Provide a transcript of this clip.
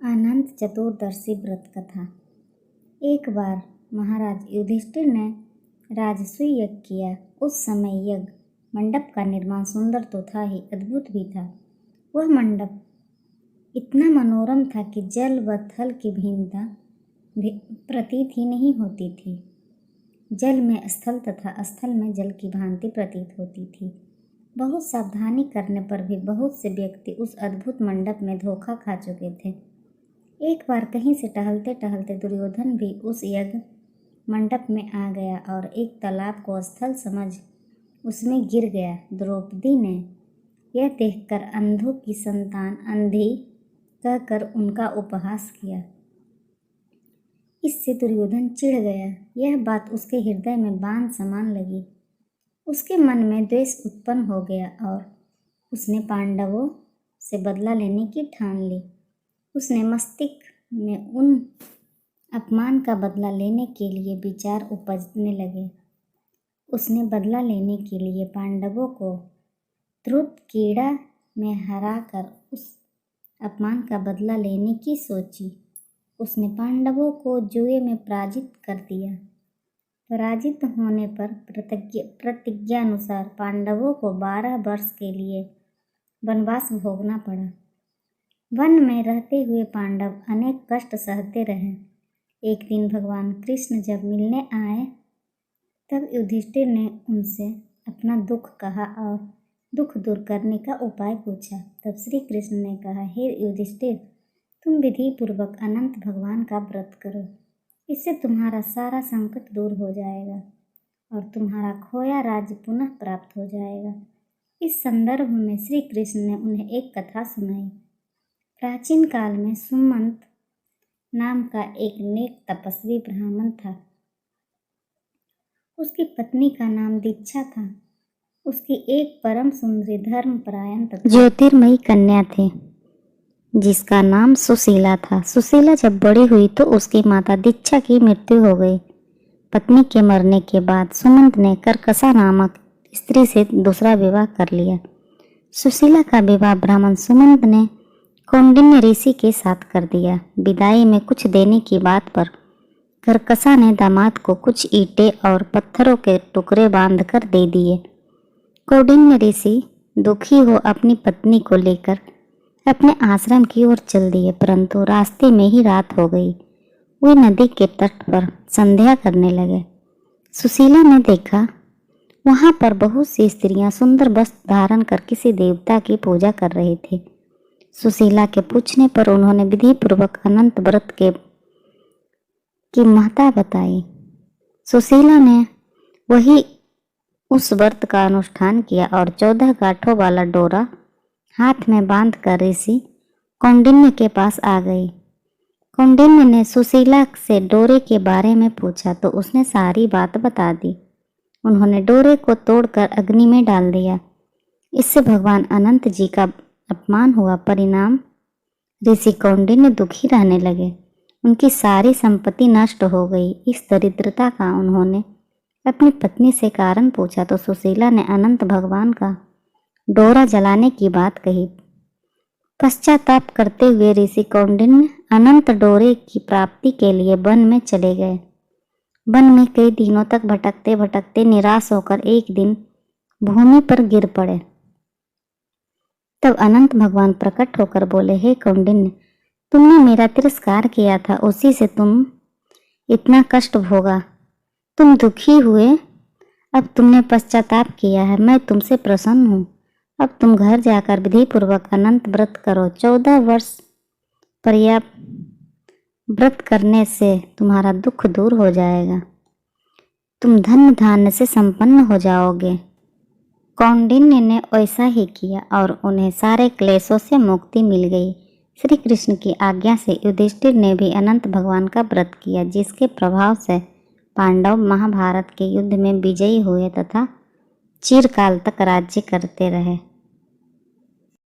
अनंत चतुर्दशी व्रत कथा। एक बार महाराज युधिष्ठिर ने राजसूय यज्ञ किया। उस समय यज्ञ मंडप का निर्माण सुंदर तो था ही, अद्भुत भी था। वह मंडप इतना मनोरम था कि जल व थल की भिन्नता प्रतीत ही नहीं होती थी। जल में स्थल तथा स्थल में जल की भांति प्रतीत होती थी। बहुत सावधानी करने पर भी बहुत से व्यक्ति उस अद्भुत मंडप में धोखा खा चुके थे। एक बार कहीं से टहलते टहलते दुर्योधन भी उस यज्ञ मंडप में आ गया और एक तालाब को स्थल समझ उसमें गिर गया। द्रौपदी ने यह देखकर अंधों की संतान अंधी कहकर उनका उपहास किया। इससे दुर्योधन चिढ़ गया। यह बात उसके हृदय में बाण समान लगी। उसके मन में द्वेष उत्पन्न हो गया और उसने पांडवों से बदला लेने की ठान ली। उसने मस्तिष्क में उन अपमान का बदला लेने के लिए विचार उपजने लगे। उसने बदला लेने के लिए पांडवों को ध्रुवक्रीड़ा में हराकर उस अपमान का बदला लेने की सोची। उसने पांडवों को जुए में पराजित कर दिया। पराजित होने पर प्रतिज्ञानुसार पांडवों को 12 वर्ष के लिए वनवास भोगना पड़ा। वन में रहते हुए पांडव अनेक कष्ट सहते रहे। एक दिन भगवान कृष्ण जब मिलने आए तब युधिष्ठिर ने उनसे अपना दुख कहा और दुख दूर करने का उपाय पूछा। तब श्री कृष्ण ने कहा, हे युधिष्ठिर, तुम विधि पूर्वक अनंत भगवान का व्रत करो। इससे तुम्हारा सारा संकट दूर हो जाएगा और तुम्हारा खोया राज्य पुनः प्राप्त हो जाएगा। इस संदर्भ में श्री कृष्ण ने उन्हें एक कथा सुनाई। प्राचीन काल में सुमंत नाम का एक नेक तपस्वी ब्राह्मण था। उसकी पत्नी का नाम दीक्षा था। उसकी एक परम सुंदरी धर्मपरायण तथा ज्योतिर्मयी कन्या थी जिसका नाम सुशीला था। सुशीला जब बड़ी हुई तो उसकी माता दीक्षा की मृत्यु हो गई। पत्नी के मरने के बाद सुमंत ने कर्कशा नामक स्त्री से दूसरा विवाह कर लिया। सुशीला का विवाह ब्राह्मण सुमंत ने कौंडिन्य ऋषि के साथ कर दिया। विदाई में कुछ देने की बात पर कर्कशा ने दामाद को कुछ ईंटें और पत्थरों के टुकड़े बांधकर दे दिए। कौंडिन्य ऋषि दुखी हो अपनी पत्नी को लेकर अपने आश्रम की ओर चल दिए, परंतु रास्ते में ही रात हो गई। वे नदी के तट पर संध्या करने लगे। सुशीला ने देखा वहां पर बहुत सी स्त्रियां सुंदर वस्त्र धारण कर किसी देवता की पूजा कर रही थी। सुशीला के पूछने पर उन्होंने विधि पूर्वक अनंत व्रत की महत्ता बताई। सुशीला ने वही उस व्रत का अनुष्ठान किया और 14 गांठों वाला डोरा हाथ में बांध कर ऋषि कौंडिन्य के पास आ गई। कौंडिन्य ने सुशीला से डोरे के बारे में पूछा तो उसने सारी बात बता दी। उन्होंने डोरे को तोड़कर अग्नि में डाल दिया। इससे भगवान अनंत जी का अपमान हुआ। परिणाम ऋषि कौंडिन्य दुखी रहने लगे। उनकी सारी संपत्ति नष्ट हो गई। इस दरिद्रता का उन्होंने अपनी पत्नी से कारण पूछा तो सुशीला ने अनंत भगवान का डोरा जलाने की बात कही। पश्चाताप करते हुए ऋषि कौंडिन्य अनंत डोरे की प्राप्ति के लिए वन में चले गए। वन में कई दिनों तक भटकते भटकते निराश होकर एक दिन भूमि पर गिर पड़े। तब अनंत भगवान प्रकट होकर बोले, हे कौंडिन्य, तुमने मेरा तिरस्कार किया था, उसी से तुम इतना कष्ट भोगा। तुम दुखी हुए, अब तुमने पश्चाताप किया है। मैं तुमसे प्रसन्न हूँ। अब तुम घर जाकर विधि पूर्वक अनंत व्रत करो। 14 वर्ष पर्याप्त व्रत करने से तुम्हारा दुख दूर हो जाएगा। तुम धन धान्य से संपन्न हो जाओगे। कौंडिन्य ने वैसा ही किया और उन्हें सारे क्लेशों से मुक्ति मिल गई। श्री कृष्ण की आज्ञा से युधिष्ठिर ने भी अनंत भगवान का व्रत किया, जिसके प्रभाव से पांडव महाभारत के युद्ध में विजयी हुए तथा चिरकाल तक राज्य करते रहे।